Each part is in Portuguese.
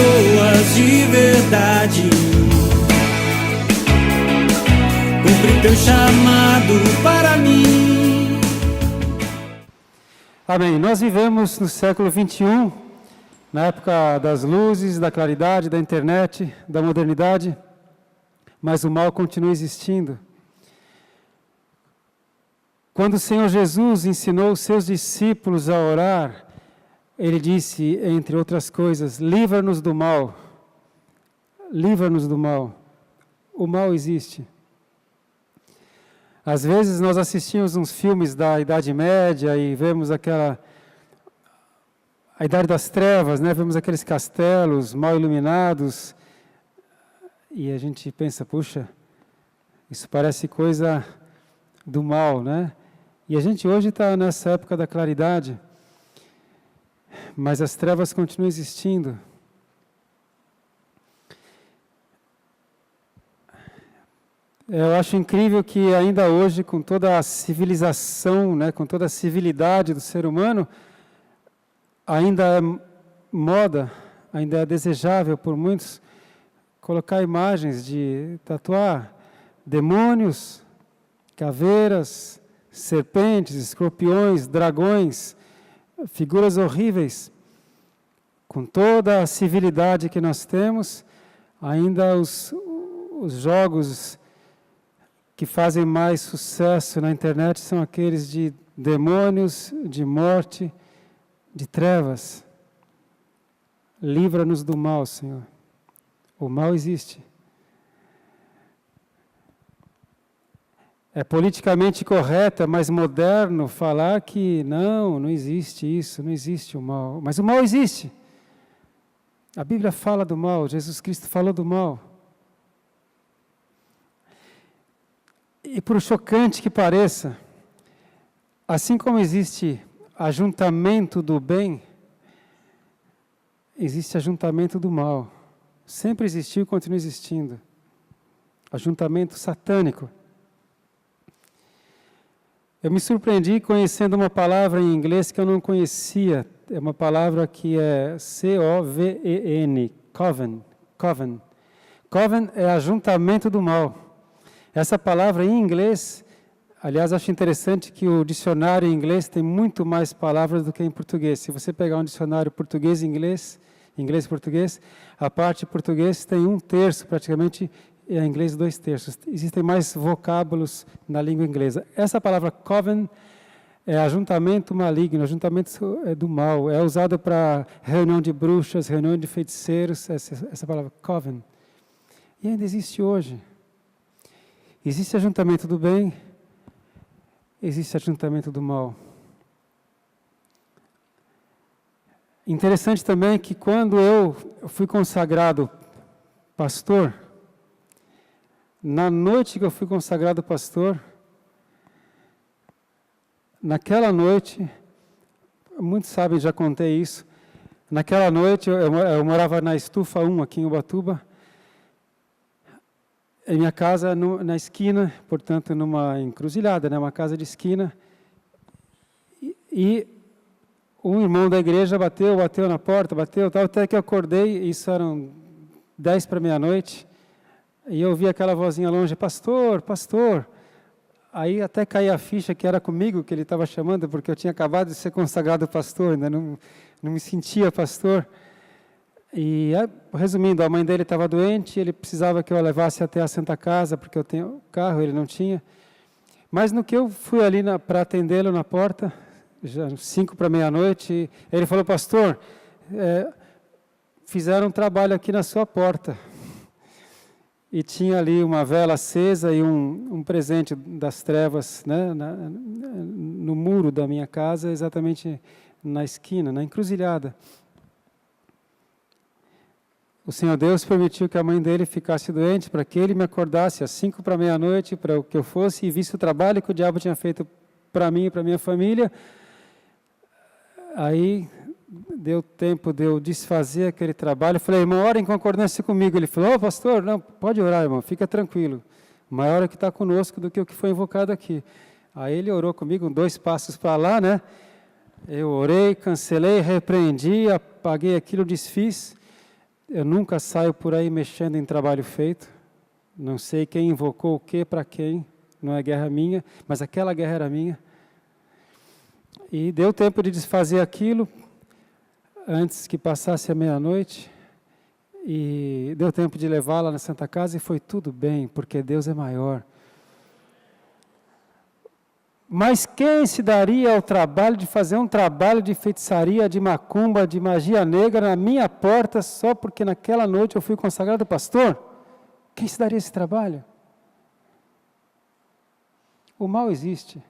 pessoas de verdade. Cumpre teu chamado para mim. Amém. Nós vivemos no século 21, na época das luzes, da claridade, da internet, da modernidade, mas o mal continua existindo. Quando o Senhor Jesus ensinou os seus discípulos a orar, Ele disse, entre outras coisas, livra-nos do mal. Livra-nos do mal. O mal existe. Às vezes nós assistimos uns filmes da Idade Média e vemos a Idade das Trevas, né? Vemos aqueles castelos mal iluminados e a gente pensa, puxa, isso parece coisa do mal, né? E a gente hoje está nessa época da claridade, mas as trevas continuam existindo. Eu acho incrível que ainda hoje, com toda a civilização, né, com toda a civilidade do ser humano, ainda é moda, ainda é desejável por muitos, colocar imagens de tatuar demônios, caveiras, serpentes, escorpiões, dragões, figuras horríveis. Com toda a civilidade que nós temos, ainda os jogos que fazem mais sucesso na internet são aqueles de demônios, de morte, de trevas. Livra-nos do mal, Senhor. O mal existe. É politicamente correto, é mais moderno falar que não existe isso, não existe o mal. Mas o mal existe. A Bíblia fala do mal, Jesus Cristo falou do mal. E por chocante que pareça, assim como existe ajuntamento do bem, existe ajuntamento do mal. Sempre existiu e continua existindo. Ajuntamento satânico. Eu me surpreendi conhecendo uma palavra em inglês que eu não conhecia. É uma palavra que é C-O-V-E-N, coven. Coven. Coven é ajuntamento do mal. Essa palavra em inglês, aliás, acho interessante que o dicionário em inglês tem muito mais palavras do que em português. Se você pegar um dicionário português e inglês e português, a parte português tem 1/3 praticamente, e a inglês 2/3. Existem mais vocábulos na língua inglesa. Essa palavra coven é ajuntamento maligno, ajuntamento do mal. É usado para reunião de bruxas, reunião de feiticeiros, essa palavra coven. E ainda existe hoje. Existe ajuntamento do bem, existe ajuntamento do mal. Interessante também que quando eu fui consagrado pastor, na noite que eu fui consagrado pastor, naquela noite, muitos sabem, já contei isso, naquela noite eu morava na Estufa 1, aqui em Ubatuba, em minha casa na esquina, portanto numa encruzilhada, né, uma casa de esquina, e um irmão da igreja bateu na porta, tal, até que eu acordei, isso eram 10 para meia-noite, e eu ouvi aquela vozinha longe, pastor, pastor. Aí até caí a ficha que era comigo que ele estava chamando, porque eu tinha acabado de ser consagrado pastor, ainda não me sentia pastor. E, resumindo, a mãe dele estava doente, ele precisava que eu a levasse até a Santa Casa, porque eu tenho carro, ele não tinha. Mas no que eu fui ali para atendê-lo na porta, já 5 para meia-noite, ele falou, pastor, fizeram um trabalho aqui na sua porta. E tinha ali uma vela acesa e um presente das trevas, né, no muro da minha casa, exatamente na esquina, na encruzilhada. O Senhor Deus permitiu que a mãe dele ficasse doente para que ele me acordasse às 5 para meia-noite, para que eu fosse e visse o trabalho que o diabo tinha feito para mim e para minha família. Aí deu tempo de eu desfazer aquele trabalho. Eu falei, irmão, ora em concordância comigo. Ele falou, pastor, não, pode orar, irmão, fica tranquilo. Maior é que está conosco do que o que foi invocado aqui. Aí ele orou comigo, 2 passos para lá, né? Eu orei, cancelei, repreendi, apaguei aquilo, desfiz. Eu nunca saio por aí mexendo em trabalho feito. Não sei quem invocou o que para quem. Não é guerra minha, mas aquela guerra era minha. E deu tempo de desfazer aquilo antes que passasse a meia-noite. E deu tempo de levá-la na Santa Casa e foi tudo bem, porque Deus é maior. Mas quem se daria ao trabalho de fazer um trabalho de feitiçaria, de macumba, de magia negra na minha porta, só porque naquela noite eu fui consagrado pastor? Quem se daria esse trabalho? O mal existe.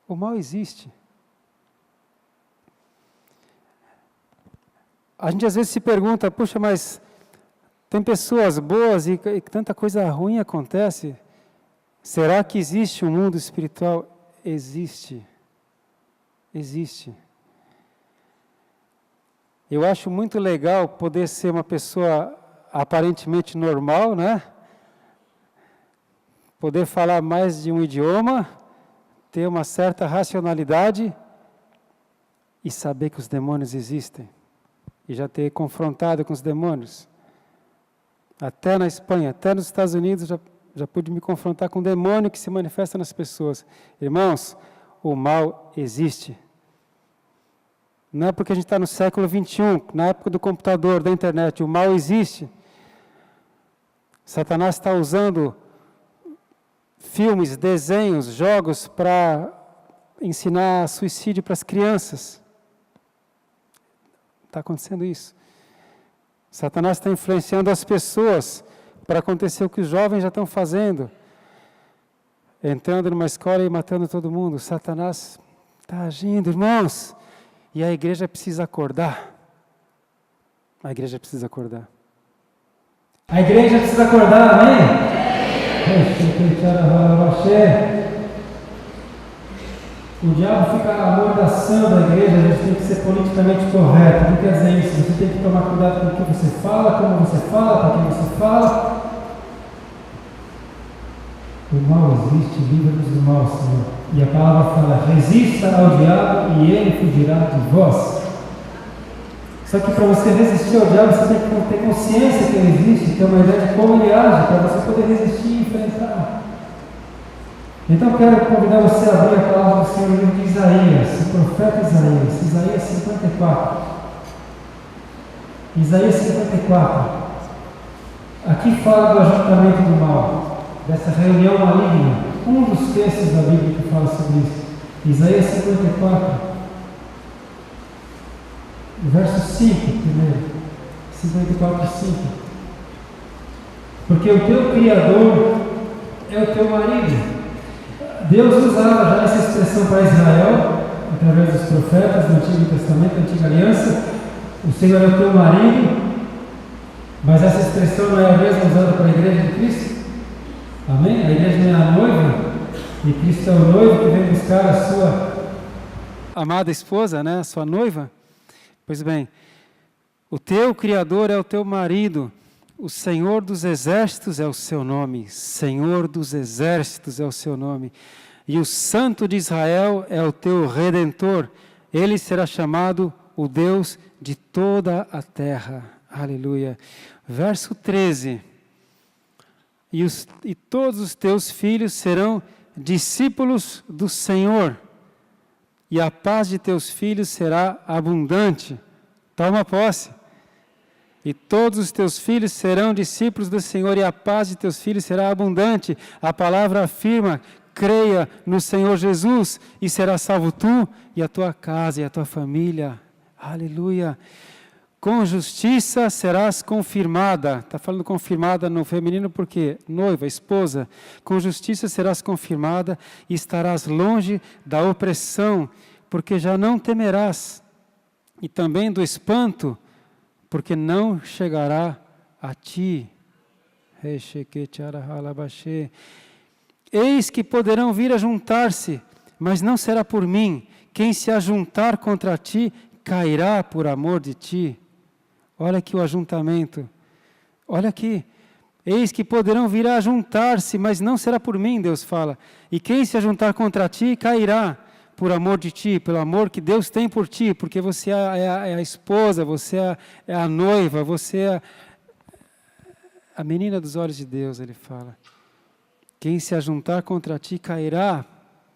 O mal existe. A gente às vezes se pergunta, puxa, mas tem pessoas boas e tanta coisa ruim acontece. Será que existe um mundo espiritual? Existe. Existe. Eu acho muito legal poder ser uma pessoa aparentemente normal, né? Poder falar mais de um idioma, ter uma certa racionalidade e saber que os demônios existem. E já ter confrontado com os demônios. Até na Espanha, até nos Estados Unidos, já pude me confrontar com o demônio que se manifesta nas pessoas. Irmãos, o mal existe. Não é porque a gente está no século XXI, na época do computador, da internet, o mal existe. Satanás está usando filmes, desenhos, jogos para ensinar suicídio para as crianças. Está acontecendo isso. Satanás está influenciando as pessoas para acontecer o que os jovens já estão fazendo. Entrando numa escola e matando todo mundo. Satanás está agindo, irmãos. E a igreja precisa acordar. A igreja precisa acordar. A igreja precisa acordar, amém? O diabo fica amordaçando a igreja, a gente tem que ser politicamente correto. O que quer dizer isso? Você tem que tomar cuidado com o que você fala, como você fala, com quem você fala. O mal existe, livra-nos do mal, Senhor. E a palavra fala, resista ao diabo e ele fugirá de vós. Só que para você resistir ao diabo, você tem que ter consciência que ele existe, ter uma ideia de como ele age, para você poder resistir e enfrentar. Então eu quero convidar você a abrir a palavra do Senhor no livro de Isaías, o profeta Isaías, Isaías 54. Isaías 54. Aqui fala do ajuntamento do mal, dessa reunião maligna. Um dos textos da Bíblia que fala sobre isso. Isaías 54. Verso 5 primeiro. 54, 5. Porque o teu Criador é o teu marido. Deus usava já essa expressão para Israel, através dos profetas do Antigo Testamento, da Antiga Aliança. O Senhor é o teu marido, mas essa expressão não é a mesma usada para a igreja de Cristo? Amém? A igreja não é a noiva, e Cristo é o noivo que vem buscar a sua amada esposa, né? A sua noiva. Pois bem, o teu Criador é o teu marido. O Senhor dos Exércitos é o seu nome. Senhor dos Exércitos é o seu nome. E o Santo de Israel é o teu Redentor. Ele será chamado o Deus de toda a terra. Aleluia. Verso 13. E todos os teus filhos serão discípulos do Senhor. E a paz de teus filhos será abundante. Toma posse. E todos os teus filhos serão discípulos do Senhor, e a paz de teus filhos será abundante. A palavra afirma, creia no Senhor Jesus, e será salvo tu, e a tua casa, e a tua família. Aleluia. Com justiça serás confirmada. Está falando confirmada no feminino porque noiva, esposa. Com justiça serás confirmada, e estarás longe da opressão, porque já não temerás. E também do espanto, porque não chegará a ti. Eis que poderão vir a juntar-se, mas não será por mim. Quem se ajuntar contra ti, cairá por amor de ti. Olha aqui o ajuntamento. Olha aqui. Eis que poderão vir a juntar-se, mas não será por mim, Deus fala. E quem se ajuntar contra ti, cairá por amor de ti, pelo amor que Deus tem por ti, porque você é a esposa, você é a noiva, você é a menina dos olhos de Deus, ele fala. Quem se ajuntar contra ti cairá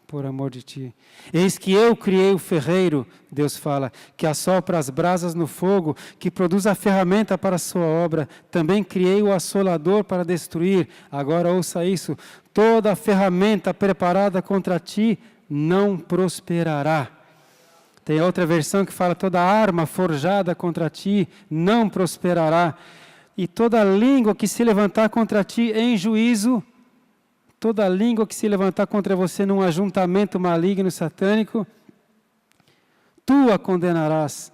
por amor de ti. Eis que eu criei o ferreiro, Deus fala, que assopra as brasas no fogo, que produz a ferramenta para a sua obra. Também criei o assolador para destruir. Agora ouça isso. Toda ferramenta preparada contra ti não prosperará. Tem outra versão que fala, toda arma forjada contra ti não prosperará. E toda língua que se levantar contra ti em juízo, toda língua que se levantar contra você num ajuntamento maligno satânico, tu a condenarás.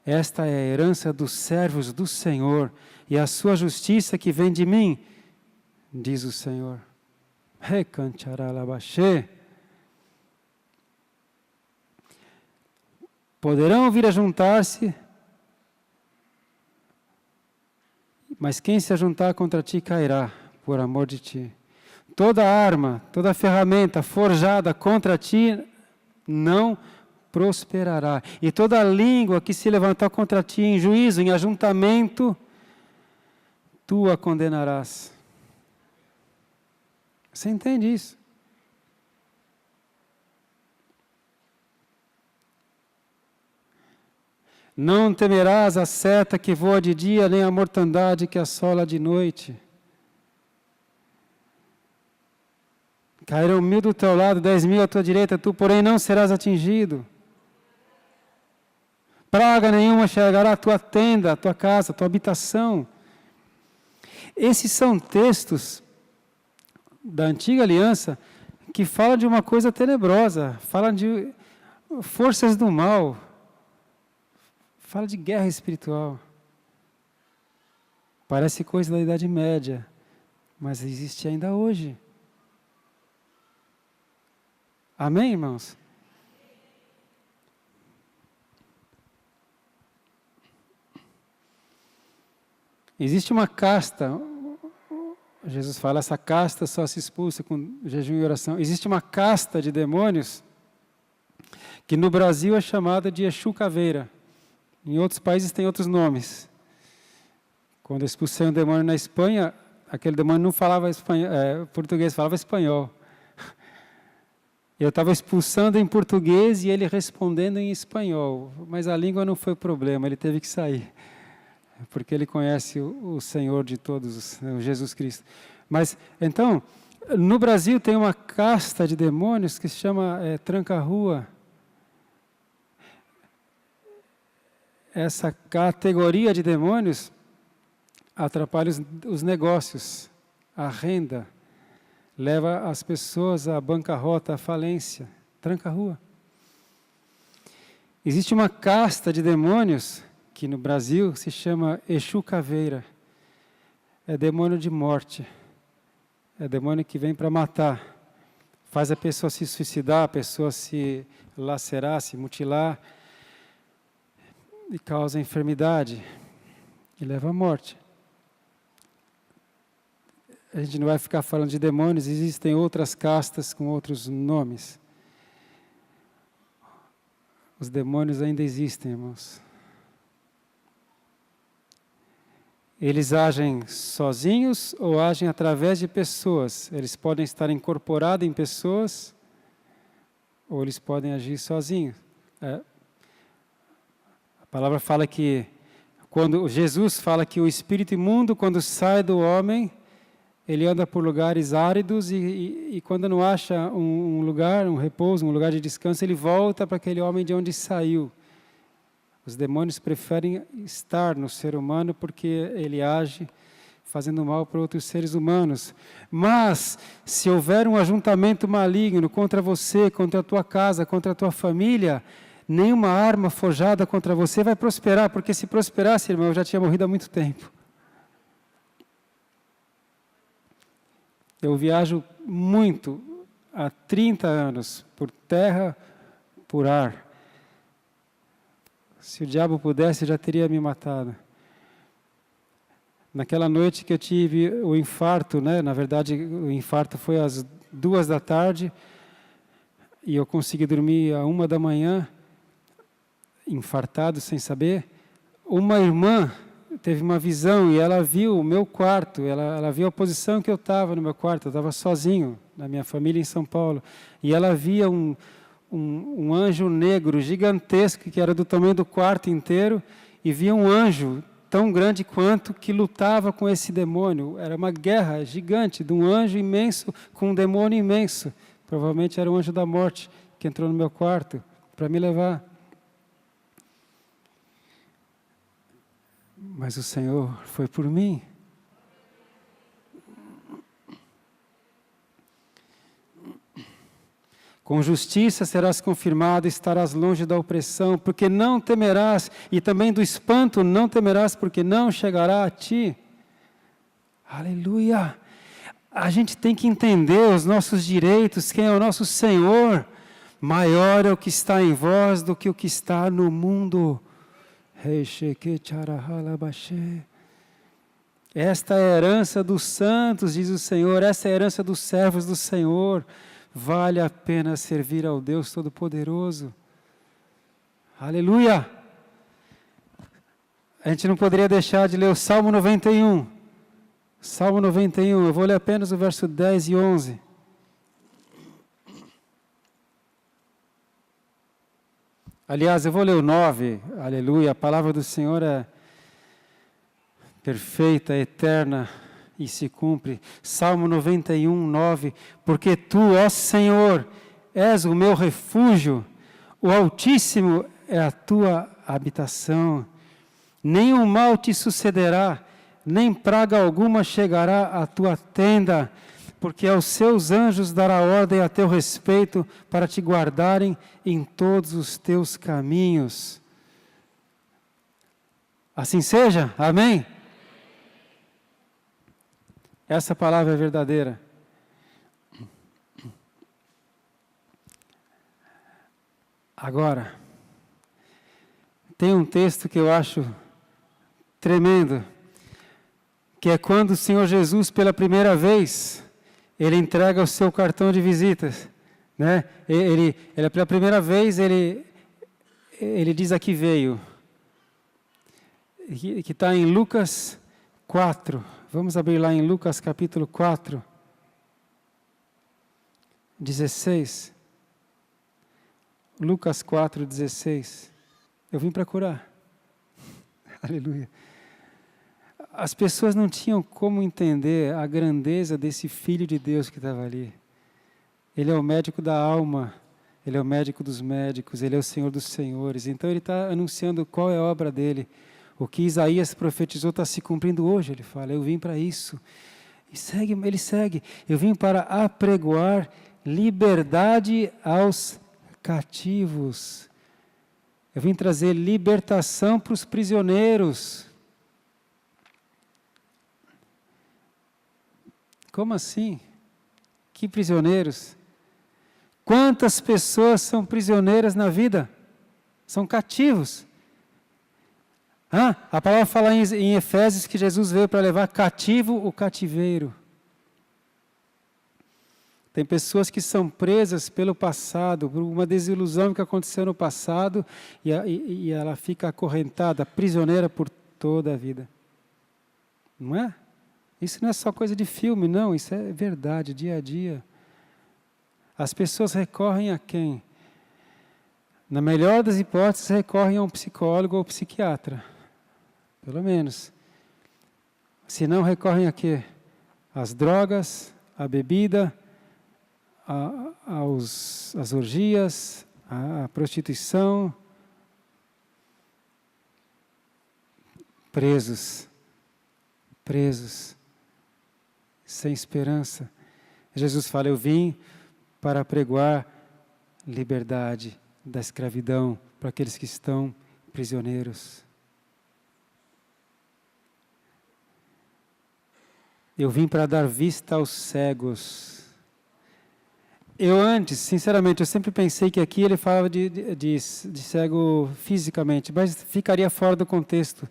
Esta é a herança dos servos do Senhor e a sua justiça que vem de mim, diz o Senhor. Poderão vir a juntar-se, mas quem se ajuntar contra ti cairá, por amor de ti. Toda arma, toda ferramenta forjada contra ti não prosperará. E toda língua que se levantar contra ti em juízo, em ajuntamento, tu a condenarás. Você entende isso? Não temerás a seta que voa de dia, nem a mortandade que assola de noite. Cairão 1000 do teu lado, 10.000 à tua direita, tu, porém, não serás atingido. Praga nenhuma chegará à tua tenda, à tua casa, à tua habitação. Esses são textos da antiga aliança que falam de uma coisa tenebrosa, falam de forças do mal, falam de guerra espiritual. Parece coisa da Idade Média, mas existe ainda hoje. Amém, irmãos? Existe uma casta, Jesus fala, essa casta só se expulsa com jejum e oração. Existe uma casta de demônios que no Brasil é chamada de Exu Caveira. Em outros países tem outros nomes. Quando eu expulsei um demônio na Espanha, aquele demônio não falava português, falava espanhol. Eu estava expulsando em português e ele respondendo em espanhol, mas a língua não foi o problema, ele teve que sair, porque ele conhece o Senhor de todos, o Jesus Cristo. Mas, então, no Brasil tem uma casta de demônios que se chama tranca-rua. Essa categoria de demônios atrapalha os negócios, a renda, leva as pessoas à bancarrota, à falência, tranca-rua. Existe uma casta de demônios que no Brasil se chama Exu Caveira. É demônio de morte. É demônio que vem para matar. Faz a pessoa se suicidar, a pessoa se lacerar, se mutilar, e causa enfermidade, e leva à morte. A gente não vai ficar falando de demônios, existem outras castas com outros nomes. Os demônios ainda existem, irmãos. Eles agem sozinhos ou agem através de pessoas. Eles podem estar incorporados em pessoas ou eles podem agir sozinhos. A palavra fala que, quando Jesus fala que o espírito imundo, quando sai do homem, ele anda por lugares áridos e quando não acha um lugar, um repouso, um lugar de descanso, ele volta para aquele homem de onde saiu. Os demônios preferem estar no ser humano porque ele age fazendo mal para outros seres humanos. Mas, se houver um ajuntamento maligno contra você, contra a tua casa, contra a tua família, nenhuma arma forjada contra você vai prosperar, porque se prosperasse, irmão, eu já tinha morrido há muito tempo. Eu viajo muito, há 30 anos, por terra, por ar. Se o diabo pudesse, já teria me matado. Naquela noite que eu tive o infarto, né? Na verdade, o infarto foi às 2 da tarde. e eu consegui dormir à 1 da manhã, infartado, sem saber. Uma irmã teve uma visão e ela viu o meu quarto, ela viu a posição que eu estava no meu quarto, eu estava sozinho, na minha família em São Paulo, e ela via um anjo negro gigantesco, que era do tamanho do quarto inteiro, e via um anjo tão grande quanto que lutava com esse demônio. Era uma guerra gigante de um anjo imenso com um demônio imenso. Provavelmente era o anjo da morte que entrou no meu quarto para me levar. Mas o Senhor foi por mim. Com justiça serás confirmado, estarás longe da opressão, porque não temerás, e também do espanto não temerás, porque não chegará a ti. Aleluia! A gente tem que entender os nossos direitos, quem é o nosso Senhor. Maior é o que está em vós do que o que está no mundo. Esta é a herança dos santos, diz o Senhor, esta é a herança dos servos do Senhor. Vale a pena servir ao Deus Todo-Poderoso. Aleluia! A gente não poderia deixar de ler o Salmo 91. Salmo 91, eu vou ler apenas o verso 10 e 11. Aliás, eu vou ler o 9. Aleluia, a palavra do Senhor é perfeita, eterna e se cumpre. Salmo 91, 9. Porque tu, ó Senhor, és o meu refúgio, o Altíssimo é a tua habitação. Nenhum mal te sucederá, nem praga alguma chegará à tua tenda, porque aos seus anjos dará ordem a teu respeito para te guardarem em todos os teus caminhos. Assim seja, amém? Essa palavra é verdadeira. Agora, tem um texto que eu acho tremendo, que é quando o Senhor Jesus, pela primeira vez, Ele entrega o seu cartão de visitas, né? Ele pela primeira vez, ele diz a que veio, que está em Lucas 4. Vamos abrir lá em Lucas capítulo 4, 16. Lucas 4, 16. Eu vim para curar. Aleluia. As pessoas não tinham como entender a grandeza desse Filho de Deus que estava ali. Ele é o médico da alma, Ele é o médico dos médicos, Ele é o Senhor dos senhores. Então Ele está anunciando qual é a obra dEle. O que Isaías profetizou está se cumprindo hoje, ele fala, eu vim para isso. E ele segue, eu vim para apregoar liberdade aos cativos. Eu vim trazer libertação para os prisioneiros. Como assim? Que prisioneiros? Quantas pessoas são prisioneiras na vida? São cativos. A palavra fala em Efésios que Jesus veio para levar cativo o cativeiro. Tem pessoas que são presas pelo passado, por uma desilusão que aconteceu no passado, e ela fica acorrentada, prisioneira por toda a vida. Não é? Isso não é só coisa de filme, não, isso é verdade, dia a dia. As pessoas recorrem a quem? Na melhor das hipóteses, recorrem a um psicólogo ou psiquiatra. Pelo menos. Se não, recorrem a quê? Às drogas, à bebida, às orgias, à prostituição. Presos, sem esperança. Jesus fala, eu vim para apregoar liberdade da escravidão para aqueles que estão prisioneiros. Eu vim para dar vista aos cegos. Eu antes, sinceramente, eu sempre pensei que aqui ele falava de cego fisicamente, mas ficaria fora do contexto.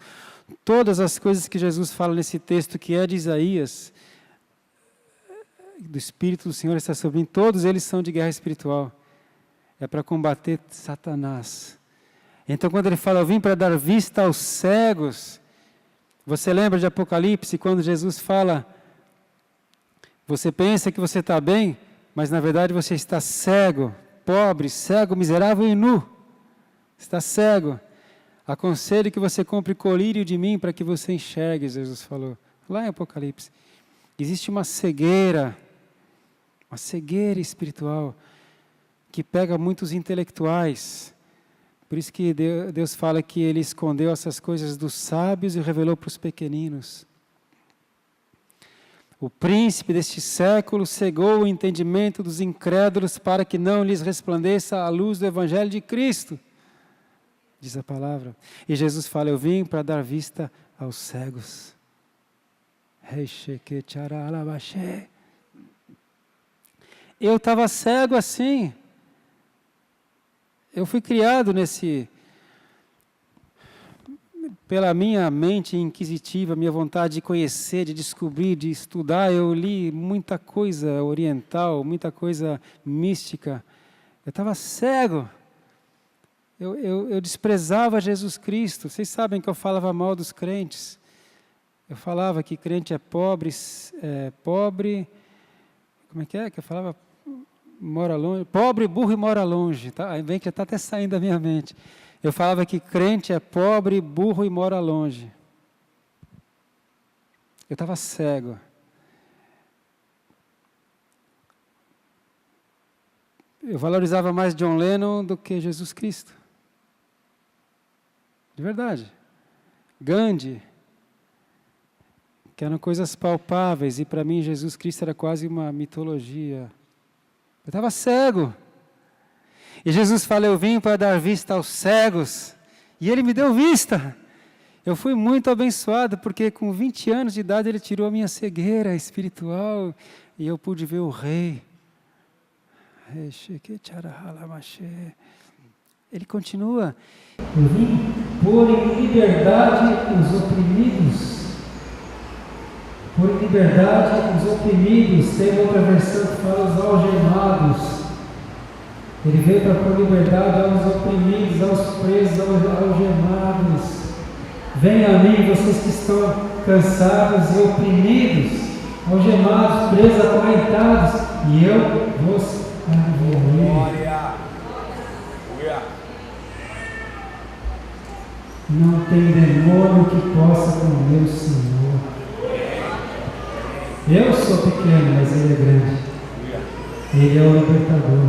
Todas as coisas que Jesus fala nesse texto, que é de Isaías, do Espírito do Senhor está sobre mim, todos eles são de guerra espiritual. é para combater Satanás. Então, quando ele fala, eu vim para dar vista aos cegos, você lembra de Apocalipse, quando Jesus fala, você pensa que você está bem, mas na verdade você está cego, pobre, cego, miserável e nu. Está cego. Aconselho que você compre colírio de mim para que você enxergue, Jesus falou. Lá em Apocalipse. Existe uma cegueira espiritual, que pega muitos intelectuais. Por isso que Deus fala que Ele escondeu essas coisas dos sábios e revelou para os pequeninos. O príncipe deste século cegou o entendimento dos incrédulos para que não lhes resplandeça a luz do Evangelho de Cristo, diz a palavra. E Jesus fala, eu vim para dar vista aos cegos. Eu estava cego assim. Eu fui criado pela minha mente inquisitiva, minha vontade de conhecer, de descobrir, de estudar. Eu li muita coisa oriental, muita coisa mística. Eu estava cego. Eu desprezava Jesus Cristo. Vocês sabem que eu falava mal dos crentes. Eu falava que crente é pobre, como é que eu falava? Mora longe, pobre, burro e mora longe, tá? Bem que já está até saindo da minha mente. Eu falava que crente é pobre, burro e mora longe. Eu estava cego. Eu valorizava mais John Lennon do que Jesus Cristo. De verdade. Gandhi, que eram coisas palpáveis, e para mim Jesus Cristo era quase uma mitologia. Eu estava cego. E Jesus fala, eu vim para dar vista aos cegos. E Ele me deu vista. Eu fui muito abençoado, porque com 20 anos de idade Ele tirou a minha cegueira espiritual, e eu pude ver o Rei. Ele continua. Eu vim pôr em liberdade os oprimidos. Pôr em liberdade os oprimidos. Tem outra versão que fala os algemados. Ele veio para pôr liberdade aos oprimidos, aos presos, aos algemados. Venham a mim, vocês que estão cansados e oprimidos, algemados, presos, acorrentados, e eu vos aliviarei. Não tem demônio que possa comer o Senhor. Eu sou pequeno, mas Ele é grande. Ele é o libertador.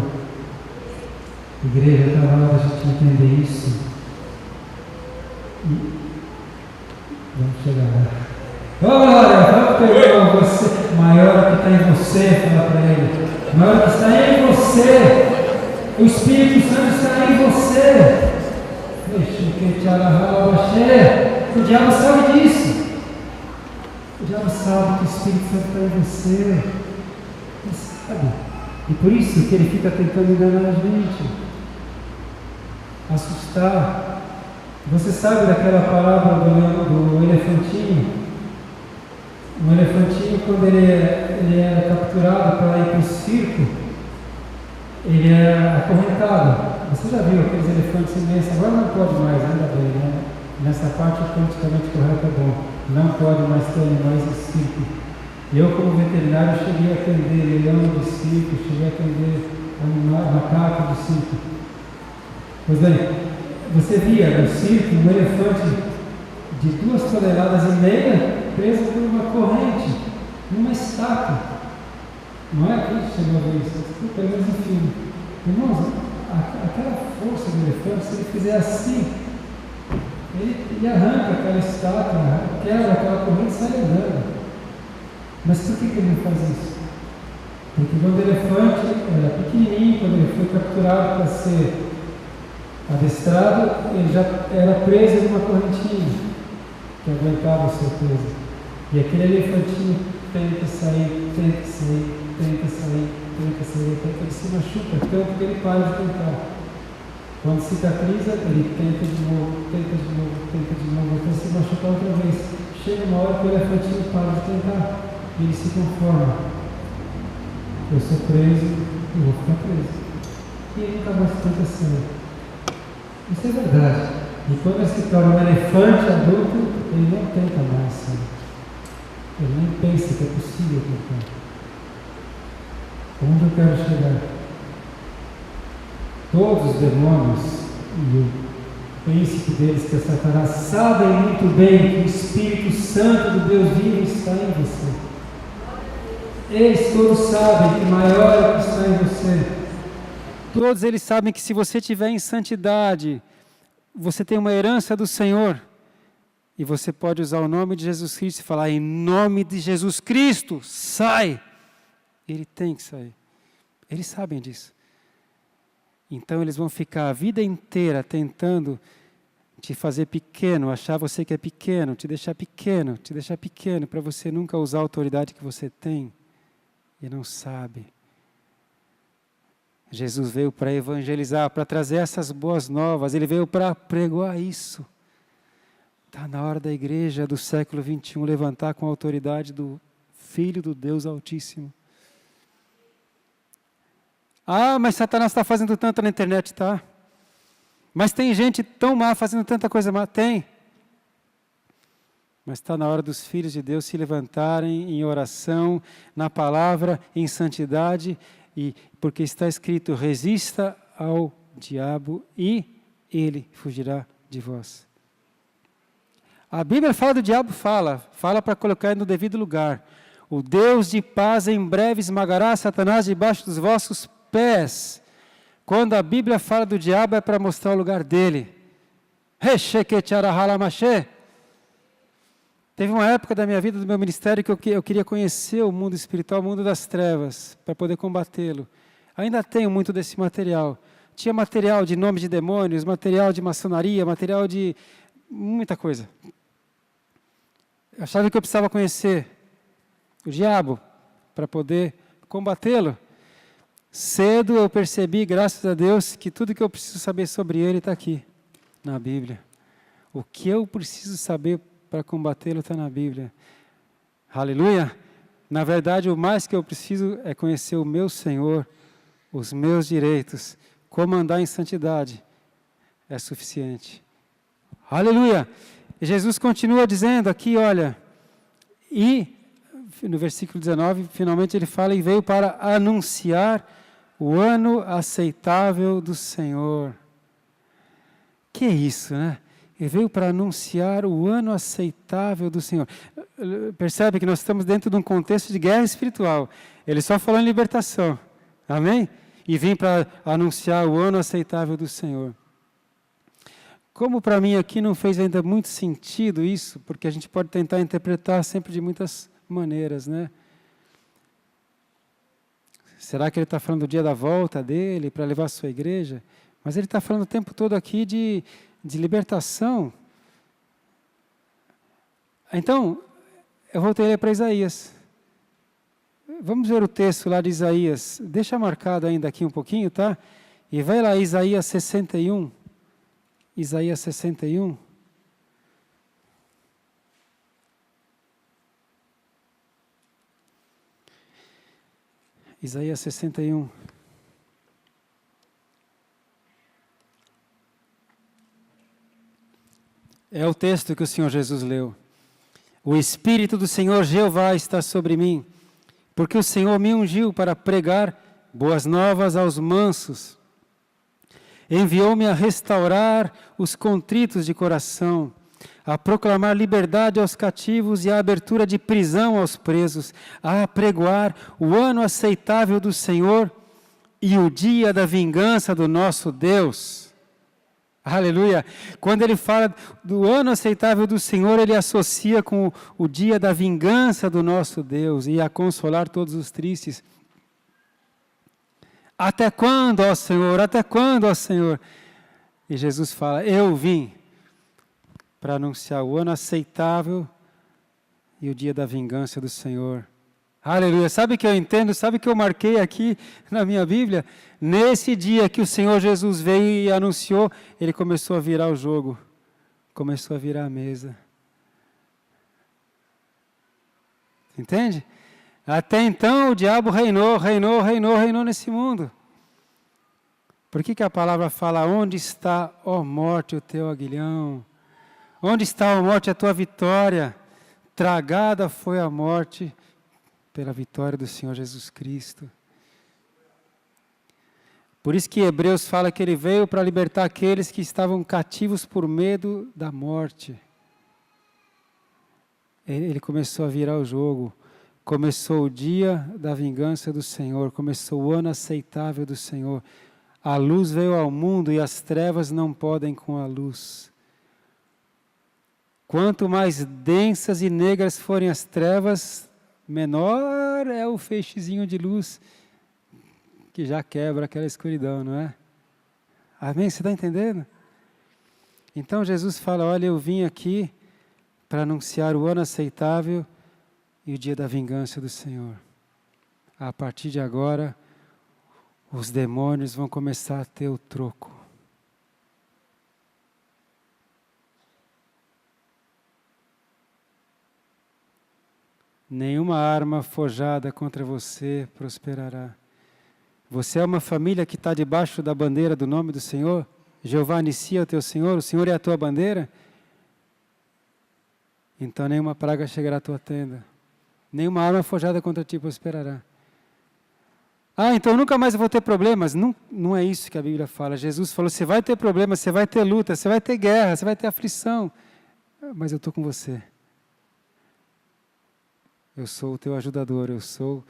Igreja, está na hora de a gente entender isso. E vamos chegar lá. Glória, fala para o irmão, você, maior que está em você, fala para ele. Maior que está em você. O Espírito Santo está em você. O diabo sabe disso. O diabo sabe que o Espírito Santo está em você. Ele sabe. E por isso que ele fica tentando enganar a gente, assustar. Você sabe daquela palavra do elefantinho? Um elefantinho, quando ele é capturado para ir para o circo, ele é acorrentado. Você já viu aqueles elefantes imensos? Agora não pode mais, ainda bem, né? Nessa parte o politicamente correto é bom. Não pode mais ter animais de circo. Eu, como veterinário, cheguei a atender leão de circo, cheguei a atender macaco de circo. Pois bem, você via no circo um elefante de 2,5 toneladas preso por uma corrente, numa estátua. Não é aqui que chegou a ver isso, pelo menos no filme. Irmãos, aquela força do elefante, se ele fizer assim, ele arranca aquela estátua, quebra aquela corrente e sai andando. Mas por que ele não faz isso? Porque quando o elefante era pequenininho, quando ele foi capturado para ser adestrado, ele já era preso em uma correntinha que aguentava o seu peso. E aquele elefantinho tenta sair, ele se machuca tanto que ele para de tentar. Quando cicatriza, ele tenta de novo, até se machucar outra vez. Chega uma hora que o elefantinho para de tentar, e ele se conforma. Eu sou preso, eu vou ficar preso. que nunca mais tenta ser. Isso é verdade. E quando ele se torna um elefante adulto, ele não tenta mais ser. Ele nem pensa que é possível tentar. Onde eu quero chegar? Todos os demônios e o príncipe deles, que é Satanás, sabem muito bem que o Espírito Santo do Deus vivo está em você. Eles todos sabem que maior é o que está em você. Todos eles sabem que se você estiver em santidade, você tem uma herança do Senhor. E você pode usar o nome de Jesus Cristo e falar, em nome de Jesus Cristo, sai! Ele tem que sair. Eles sabem disso. Então eles vão ficar a vida inteira tentando te fazer pequeno, achar você que é pequeno, te deixar pequeno, para você nunca usar a autoridade que você tem e não sabe. Jesus veio para evangelizar, para trazer essas boas novas, ele veio para pregoar isso. Está na hora da igreja do século XXI levantar com a autoridade do Filho do Deus Altíssimo. Ah, mas Satanás está fazendo tanto na internet, tá? Mas tem gente tão má fazendo tanta coisa má. Tem. Mas está na hora dos filhos de Deus se levantarem em oração, na palavra, em santidade, e porque está escrito, resista ao diabo e ele fugirá de vós. A Bíblia fala do diabo, fala para colocar ele no devido lugar. O Deus de paz em breve esmagará Satanás debaixo dos vossos pés. Quando a Bíblia fala do diabo é para mostrar o lugar dele. Teve uma época da minha vida, do meu ministério, que eu queria conhecer o mundo espiritual, o mundo das trevas, para poder combatê-lo. Ainda tenho muito desse material. Tinha material de nome de demônios, material de maçonaria, material de muita coisa. Eu achava que eu precisava conhecer o diabo para poder combatê-lo. Cedo eu percebi, graças a Deus, que tudo que eu preciso saber sobre ele está aqui, na Bíblia. O que eu preciso saber para combatê-lo está na Bíblia. Aleluia! Na verdade, o mais que eu preciso é conhecer o meu Senhor, os meus direitos, como andar em santidade. É suficiente. Aleluia! E Jesus continua dizendo aqui, olha, e no versículo 19, finalmente ele fala, e veio para anunciar o ano aceitável do Senhor. Que isso, né? Ele veio para anunciar o ano aceitável do Senhor. Percebe que nós estamos dentro de um contexto de guerra espiritual. Ele só falou em libertação. Amém? E vim para anunciar o ano aceitável do Senhor. Como para mim aqui não fez ainda muito sentido isso, porque a gente pode tentar interpretar sempre de muitas maneiras, né? Será que ele está falando do dia da volta dele para levar a sua igreja? Mas ele está falando o tempo todo aqui de libertação. Então, eu voltei a ler para Isaías. Vamos ver o texto lá de Isaías. Deixa marcado ainda aqui um pouquinho, tá? E vai lá, Isaías 61. Isaías 61. Isaías 61. É o texto que o Senhor Jesus leu. O Espírito do Senhor Jeová está sobre mim, porque o Senhor me ungiu para pregar boas novas aos mansos. Enviou-me a restaurar os contritos de coração, a proclamar liberdade aos cativos e a abertura de prisão aos presos, a apregoar o ano aceitável do Senhor e o dia da vingança do nosso Deus. Aleluia! Quando ele fala do ano aceitável do Senhor, ele associa com o dia da vingança do nosso Deus e a consolar todos os tristes. Até quando, ó Senhor? Até quando, ó Senhor? E Jesus fala, eu vim para anunciar o ano aceitável e o dia da vingança do Senhor. Aleluia! Sabe o que eu entendo? Sabe o que eu marquei aqui na minha Bíblia? Nesse dia que o Senhor Jesus veio e anunciou, ele começou a virar o jogo. Começou a virar a mesa. Entende? Até então o diabo reinou nesse mundo. Por que a palavra fala, onde está, ó morte, o teu aguilhão? Onde está, ó morte, a tua vitória? Tragada foi a morte pela vitória do Senhor Jesus Cristo. Por isso que Hebreus fala que ele veio para libertar aqueles que estavam cativos por medo da morte. Ele começou a virar o jogo. Começou o dia da vingança do Senhor. Começou o ano aceitável do Senhor. A luz veio ao mundo e as trevas não podem com a luz. Quanto mais densas e negras forem as trevas, menor é o feixezinho de luz que já quebra aquela escuridão, não é? Amém? Você está entendendo? Então Jesus fala, olha, eu vim aqui para anunciar o ano aceitável e o dia da vingança do Senhor. A partir de agora, os demônios vão começar a ter o troco. Nenhuma arma forjada contra você prosperará. Você é uma família que está debaixo da bandeira do nome do Senhor? Jeová Nissi é o teu Senhor, o Senhor é a tua bandeira? Então nenhuma praga chegará à tua tenda. Nenhuma arma forjada contra ti prosperará. Ah, então nunca mais eu vou ter problemas. Não, não é isso que a Bíblia fala. Jesus falou, você vai ter problemas, você vai ter luta, você vai ter guerra, você vai ter aflição. Mas eu estou com você. Eu sou o teu ajudador, eu estou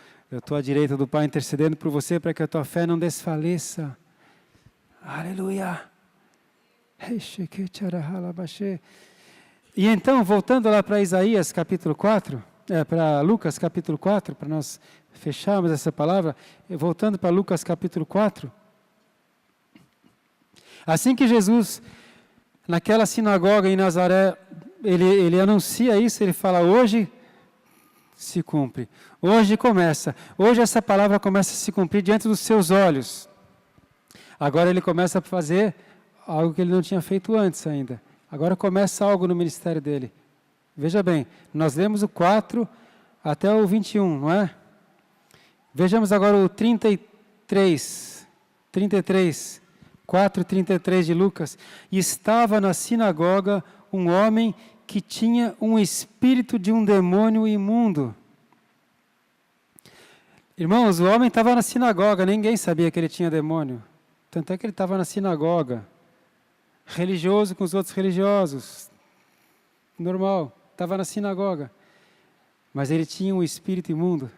à direita do Pai intercedendo por você para que a tua fé não desfaleça. Aleluia. E então, voltando lá para Isaías capítulo 4, para Lucas capítulo 4, para nós fecharmos essa palavra, voltando para Lucas capítulo 4. Assim que Jesus, naquela sinagoga em Nazaré, ele anuncia isso, ele fala, hoje se cumpre. Hoje começa. Hoje essa palavra começa a se cumprir diante dos seus olhos. Agora ele começa a fazer algo que ele não tinha feito antes ainda. Agora começa algo no ministério dele. Veja bem, nós lemos o 4 até o 21, não é? Vejamos agora o 33, 4:33 de Lucas. E estava na sinagoga um homem que tinha um espírito de um demônio imundo. Irmãos, o homem estava na sinagoga, ninguém sabia que ele tinha demônio. Tanto é que ele estava na sinagoga, religioso com os outros religiosos, normal, estava na sinagoga. Mas ele tinha um espírito imundo.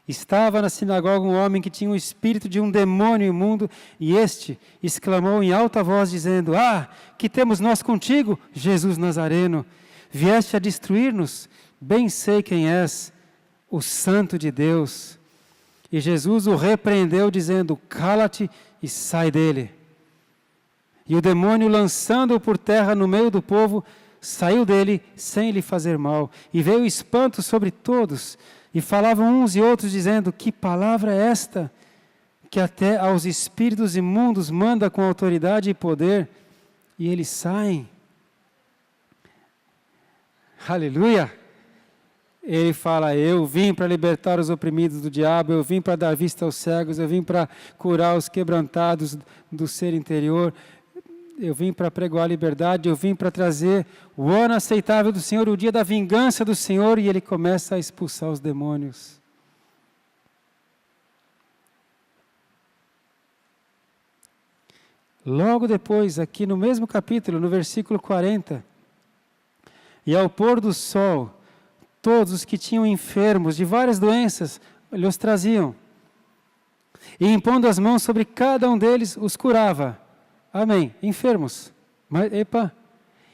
Estava na sinagoga um homem que tinha um espírito de um demônio imundo, e este exclamou em alta voz, dizendo, que temos nós contigo, Jesus Nazareno? Vieste a destruir-nos? Bem sei quem és, o Santo de Deus. E Jesus o repreendeu, dizendo, cala-te e sai dele. E o demônio, lançando-o por terra no meio do povo, saiu dele sem lhe fazer mal. E veio espanto sobre todos. E falavam uns e outros, dizendo, que palavra é esta? Que até aos espíritos imundos manda com autoridade e poder, e eles saem. Aleluia! Ele fala, eu vim para libertar os oprimidos do diabo, eu vim para dar vista aos cegos, eu vim para curar os quebrantados do ser interior, eu vim para pregoar a liberdade, eu vim para trazer o ano aceitável do Senhor, o dia da vingança do Senhor, e ele começa a expulsar os demônios. Logo depois, aqui no mesmo capítulo, no versículo 40, e ao pôr do sol, todos os que tinham enfermos de várias doenças, lhes traziam. E impondo as mãos sobre cada um deles, os curava. Amém. Enfermos. Mas,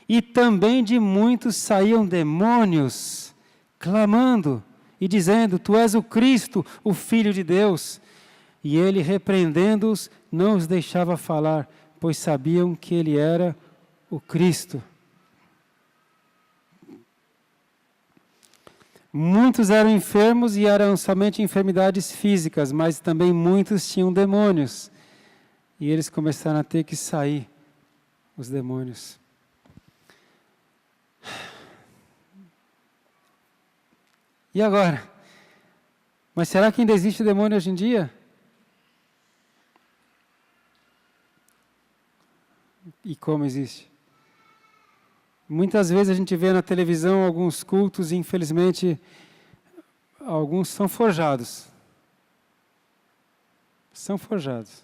e também de muitos saíam demônios, clamando e dizendo, tu és o Cristo, o Filho de Deus. E ele, repreendendo-os, não os deixava falar, pois sabiam que ele era o Cristo. Muitos eram enfermos e eram somente enfermidades físicas, mas também muitos tinham demônios. E eles começaram a ter que sair, os demônios. E agora? Mas será que ainda existe demônio hoje em dia? e como existe. Muitas vezes a gente vê na televisão alguns cultos e, infelizmente, alguns são forjados. São forjados.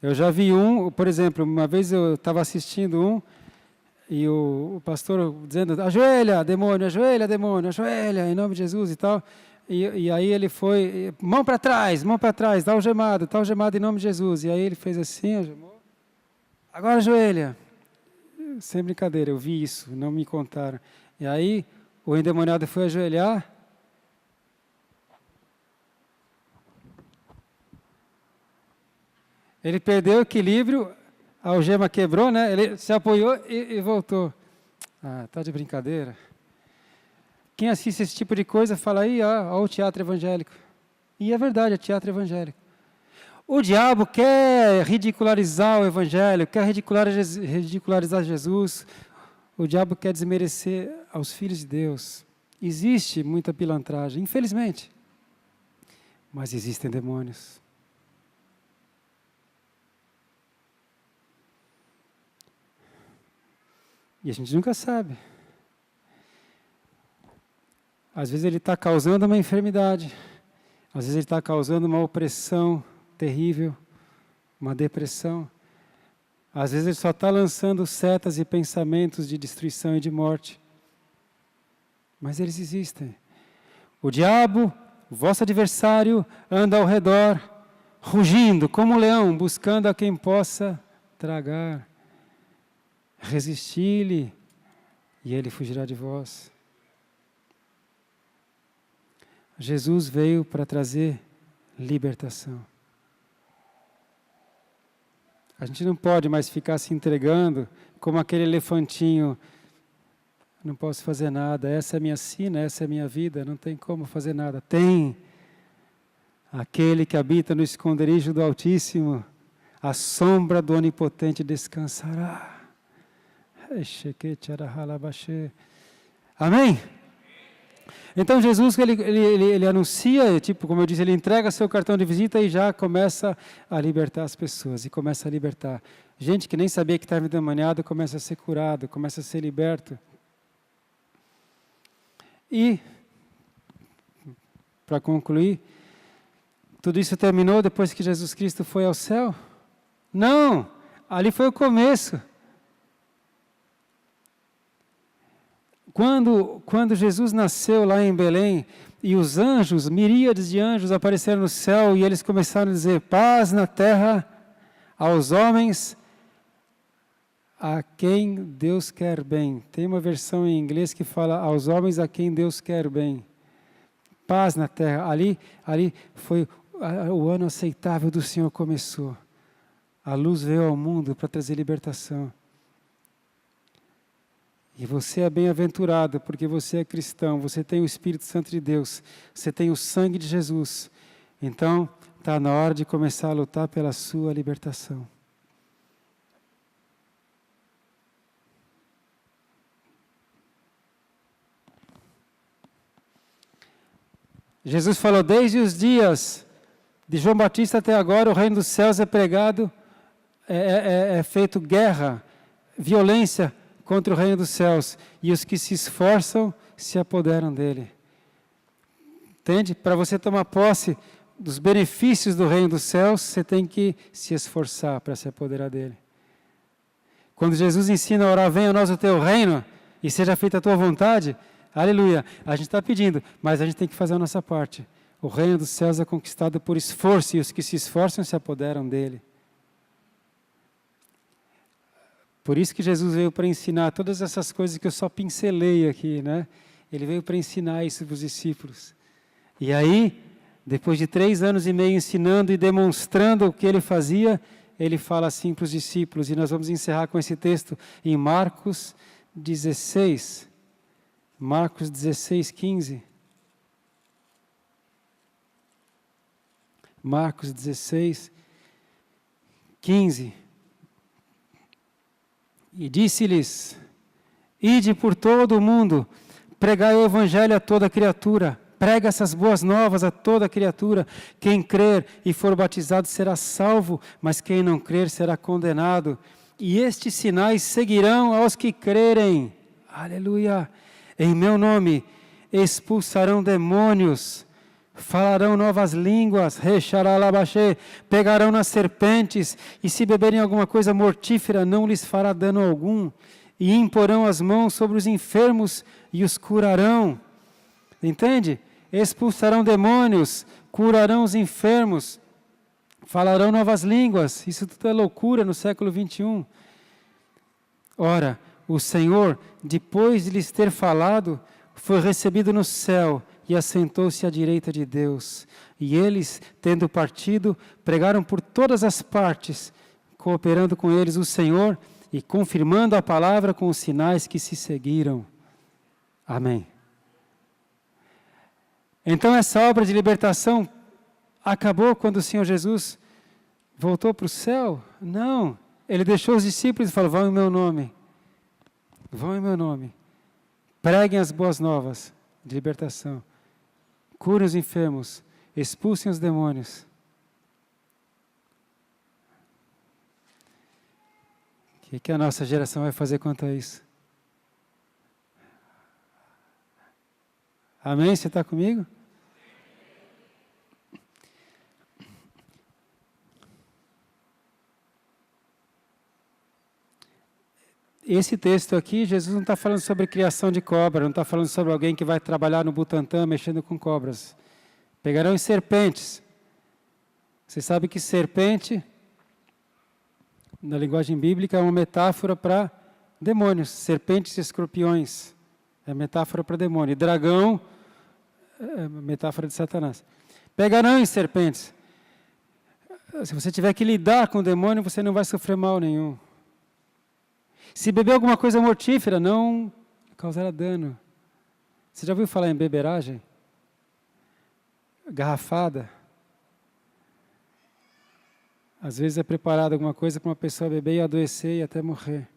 Eu já vi um, por exemplo, uma vez eu estava assistindo um, e o pastor dizendo, ajoelha, demônio, ajoelha, em nome de Jesus e tal. E aí ele foi, mão para trás, dá o gemado em nome de Jesus. E aí ele fez assim, ajoelhou. Agora ajoelha. Sem brincadeira, eu vi isso, não me contaram. E aí o endemoniado foi ajoelhar. Ele perdeu o equilíbrio, a algema quebrou, né? Ele se apoiou e voltou. Ah, tá de brincadeira. Quem assiste esse tipo de coisa fala aí, ó o teatro evangélico. E é verdade, é teatro evangélico. O diabo quer ridicularizar o evangelho, quer ridicularizar Jesus. O diabo quer desmerecer aos filhos de Deus. Existe muita pilantragem, infelizmente. Mas existem demônios. E a gente nunca sabe. Às vezes ele está causando uma enfermidade. Às vezes ele está causando uma opressão terrível, uma depressão. Às vezes ele só está lançando setas e pensamentos de destruição e de morte. Mas eles existem. O diabo, o vosso adversário, anda ao redor, rugindo como um leão, buscando a quem possa tragar. Resisti-lhe, e ele fugirá de vós. Jesus veio para trazer libertação. A gente não pode mais ficar se entregando como aquele elefantinho. Não posso fazer nada, essa é a minha sina, essa é a minha vida, não tem como fazer nada. Tem aquele que habita no esconderijo do Altíssimo, a sombra do Onipotente descansará. Amém? Então Jesus, ele anuncia, tipo, como eu disse, ele entrega seu cartão de visita e já começa a libertar as pessoas, e começa a libertar. Gente que nem sabia que estava endemoniado começa a ser curado, começa a ser liberto. E, para concluir, tudo isso terminou depois que Jesus Cristo foi ao céu? Não, ali foi o começo. Quando Jesus nasceu lá em Belém, e os anjos, miríades de anjos apareceram no céu, e eles começaram a dizer, paz na terra aos homens a quem Deus quer bem. Tem uma versão em inglês que fala, aos homens a quem Deus quer bem. Paz na terra. Ali foi o ano aceitável do Senhor começou. A luz veio ao mundo para trazer libertação. E você é bem-aventurado, porque você é cristão, você tem o Espírito Santo de Deus, você tem o sangue de Jesus. Então, está na hora de começar a lutar pela sua libertação. Jesus falou, desde os dias de João Batista até agora, o reino dos céus é pregado, é feito guerra, violência, contra o reino dos céus, e os que se esforçam se apoderam dele. Entende? Para você tomar posse dos benefícios do reino dos céus, você tem que se esforçar para se apoderar dele. Quando Jesus ensina a orar, venha a nós o teu reino, e seja feita a tua vontade, aleluia, a gente está pedindo, mas a gente tem que fazer a nossa parte. O reino dos céus é conquistado por esforço, e os que se esforçam se apoderam dele. Por isso que Jesus veio para ensinar todas essas coisas que eu só pincelei aqui, né? Ele veio para ensinar isso para os discípulos. E aí, depois de 3 anos e meio ensinando e demonstrando o que ele fazia, ele fala assim para os discípulos, e nós vamos encerrar com esse texto em Marcos 16. Marcos 16, 15. Marcos 16, 15. E disse-lhes, ide por todo o mundo, pregai o evangelho a toda criatura. Prega essas boas novas a toda criatura. Quem crer e for batizado será salvo, mas quem não crer será condenado. E estes sinais seguirão aos que crerem. Aleluia! Em meu nome expulsarão demônios, falarão novas línguas, pegarão nas serpentes, e se beberem alguma coisa mortífera, não lhes fará dano algum. E imporão as mãos sobre os enfermos e os curarão. Entende? Expulsarão demônios, curarão os enfermos, falarão novas línguas. Isso tudo é loucura no século 21. Ora, o Senhor, depois de lhes ter falado, foi recebido no céu e assentou-se à direita de Deus. E eles, tendo partido, pregaram por todas as partes, cooperando com eles o Senhor e confirmando a palavra com os sinais que se seguiram. Amém. Então essa obra de libertação acabou quando o Senhor Jesus voltou para o céu? Não. Ele deixou os discípulos e falou: vão em meu nome. Vão em meu nome. Preguem as boas novas de libertação. Curem os enfermos. Expulsem os demônios. O que a nossa geração vai fazer quanto a isso? Amém? Você está comigo? Esse texto aqui, Jesus não está falando sobre criação de cobra, não está falando sobre alguém que vai trabalhar no Butantã mexendo com cobras. Pegarão em serpentes. Você sabe que serpente, na linguagem bíblica, é uma metáfora para demônios. Serpentes e escorpiões é metáfora para demônio. E dragão é metáfora de Satanás. Pegarão em serpentes. Se você tiver que lidar com o demônio, você não vai sofrer mal nenhum. Se beber alguma coisa mortífera, não causará dano. Você já ouviu falar em beberagem? Garrafada. Às vezes é preparada alguma coisa para uma pessoa beber e adoecer e até morrer.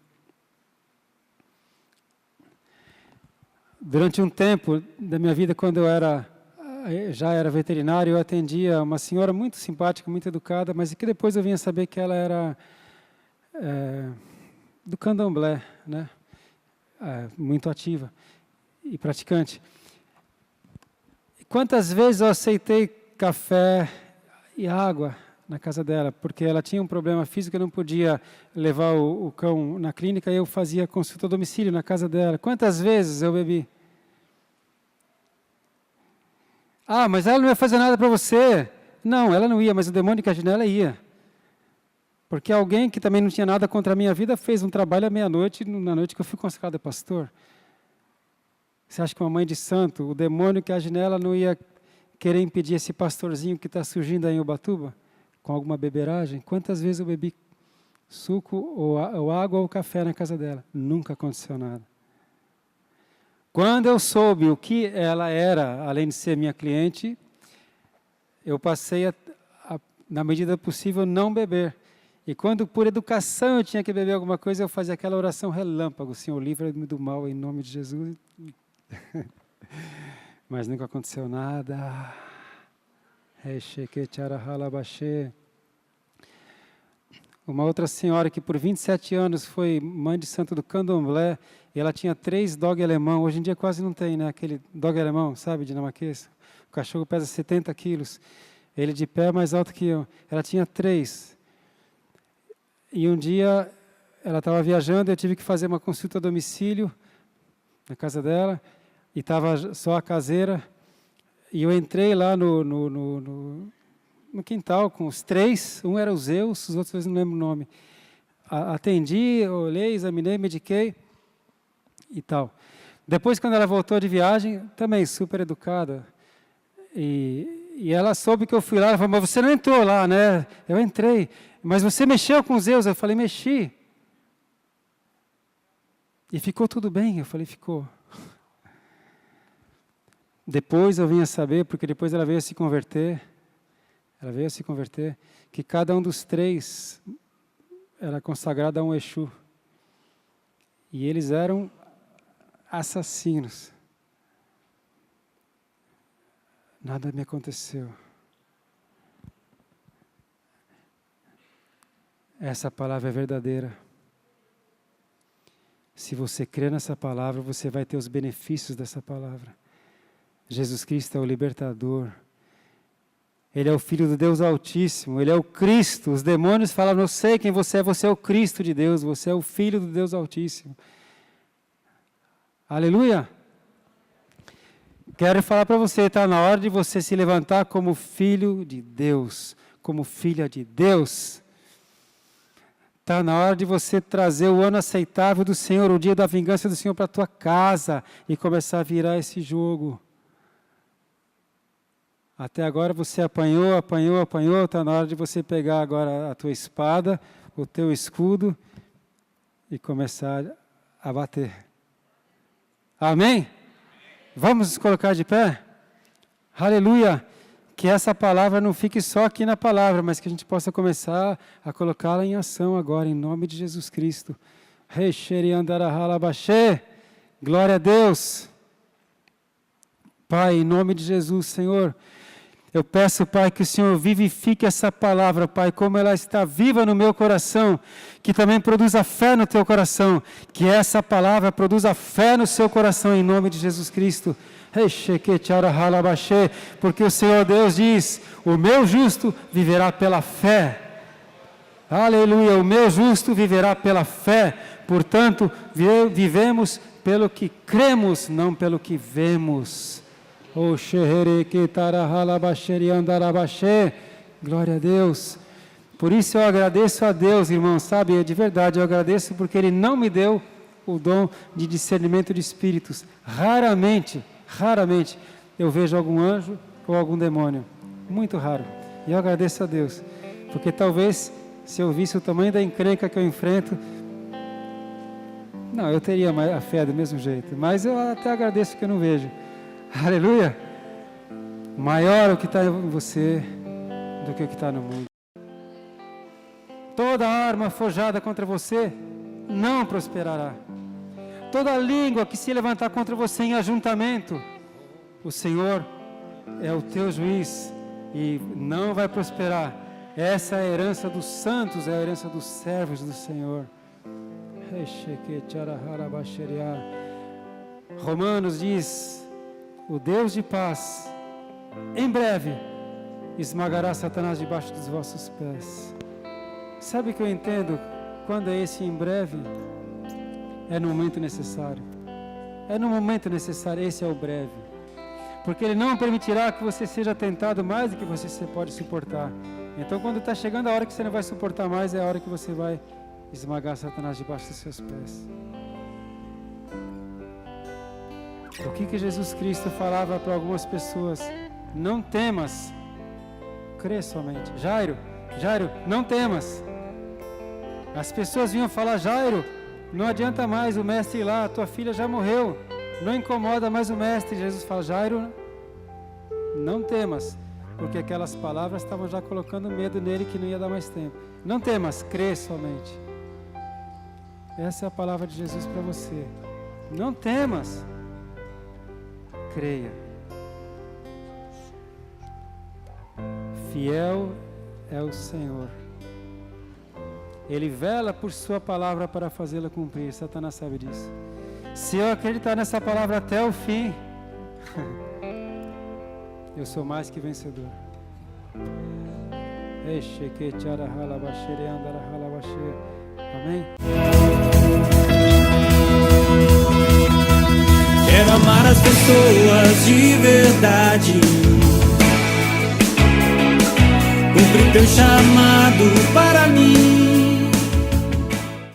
Durante um tempo da minha vida, quando eu já era veterinário, eu atendia uma senhora muito simpática, muito educada, mas que depois eu vinha saber que ela era do candomblé, né? Muito ativa e praticante. E quantas vezes eu aceitei café e água na casa dela, porque ela tinha um problema físico, eu não podia levar o cão na clínica, e eu fazia consulta a domicílio na casa dela. Quantas vezes eu bebi? Ah, mas ela não ia fazer nada para você. Não, ela não ia, mas o demônio que agiu nela ia. Porque alguém que também não tinha nada contra a minha vida fez um trabalho à meia-noite, na noite que eu fui consagrado pastor. Você acha que uma mãe de santo, o demônio que age nela não ia querer impedir esse pastorzinho que está surgindo aí em Ubatuba, com alguma beberagem? Quantas vezes eu bebi suco, ou água, ou café na casa dela? Nunca aconteceu nada. Quando eu soube o que ela era, além de ser minha cliente, eu passei na medida possível, não beber. E quando, por educação, eu tinha que beber alguma coisa, eu fazia aquela oração relâmpago: Senhor, livra-me do mal, em nome de Jesus. Mas nunca aconteceu nada. Uma outra senhora que por 27 anos foi mãe de santo do candomblé, e ela tinha 3 dog alemão. Hoje em dia quase não tem, né? Aquele dog alemão, sabe, dinamarquês? O cachorro pesa 70 quilos. Ele de pé é mais alto que eu. Ela tinha 3. E um dia ela estava viajando, eu tive que fazer uma consulta a domicílio na casa dela, e estava só a caseira, e eu entrei lá no quintal com os 3, um era o Zeus, os outros 2 não lembro o nome. Atendi, olhei, examinei, mediquei e tal. Depois, quando ela voltou de viagem, também super educada, e ela soube que eu fui lá, ela falou: mas você não entrou lá, né? Eu entrei. Mas você mexeu com Zeus? Eu falei: mexi. E ficou tudo bem? Eu falei: ficou. Depois eu vim a saber, porque depois ela veio a se converter, que cada um dos 3 era consagrado a um Exu. E eles eram assassinos. Nada me aconteceu. Essa palavra é verdadeira. Se você crer nessa palavra, você vai ter os benefícios dessa palavra. Jesus Cristo é o libertador. Ele é o Filho do Deus Altíssimo. Ele é o Cristo. Os demônios falavam, eu sei quem você é o Cristo de Deus. Você é o Filho do Deus Altíssimo. Aleluia! Quero falar para você, está na hora de você se levantar como filho de Deus, como filha de Deus. Está na hora de você trazer o ano aceitável do Senhor, o dia da vingança do Senhor para a tua casa e começar a virar esse jogo. Até agora você apanhou, está na hora de você pegar agora a tua espada, o teu escudo e começar a bater. Amém? Vamos nos colocar de pé? Aleluia! Que essa palavra não fique só aqui na palavra, mas que a gente possa começar a colocá-la em ação agora, em nome de Jesus Cristo. Glória a Deus! Pai, em nome de Jesus, Senhor, eu peço, Pai, que o Senhor vivifique essa palavra, Pai, como ela está viva no meu coração, que também produza fé no teu coração, que essa palavra produza fé no seu coração, em nome de Jesus Cristo. Porque o Senhor Deus diz, o meu justo viverá pela fé. Aleluia, o meu justo viverá pela fé. Portanto, vivemos pelo que cremos, não pelo que vemos. Glória a Deus. Por isso eu agradeço a Deus, irmão, sabe, de verdade, eu agradeço porque Ele não me deu o dom de discernimento de espíritos. Raramente eu vejo algum anjo ou algum demônio. Muito raro. E eu agradeço a Deus. Porque talvez, se eu visse o tamanho da encrenca que eu enfrento, não, eu teria a fé do mesmo jeito. Mas eu até agradeço que eu não vejo. Aleluia! Maior o que está em você do que o que está no mundo. Toda arma forjada contra você não prosperará. Toda língua que se levantar contra você em ajuntamento, o Senhor é o teu juiz e não vai prosperar. Essa é a herança dos santos, é a herança dos servos do Senhor. Romanos diz, o Deus de paz, em breve, esmagará Satanás debaixo dos vossos pés. Sabe o que eu entendo? Quando é esse em breve, é no momento necessário. É no momento necessário, esse é o breve. Porque Ele não permitirá que você seja tentado mais do que você pode suportar. Então, quando está chegando a hora que você não vai suportar mais, é a hora que você vai esmagar Satanás debaixo dos seus pés. O que Jesus Cristo falava para algumas pessoas? Não temas, crê somente. Jairo, não temas. As pessoas vinham falar, Jairo, não adianta mais o mestre ir lá, tua filha já morreu, não incomoda mais o mestre. Jesus fala, Jairo, não temas, porque aquelas palavras estavam já colocando medo nele que não ia dar mais tempo. Não temas, crê somente. Essa é a palavra de Jesus para você. Não temas, creia. Fiel é o Senhor. Ele vela por sua palavra para fazê-la cumprir. Satanás sabe disso. Se eu acreditar nessa palavra até o fim, eu sou mais que vencedor. Amém? Quero amar as pessoas de verdade, cumprir teu chamado para mim.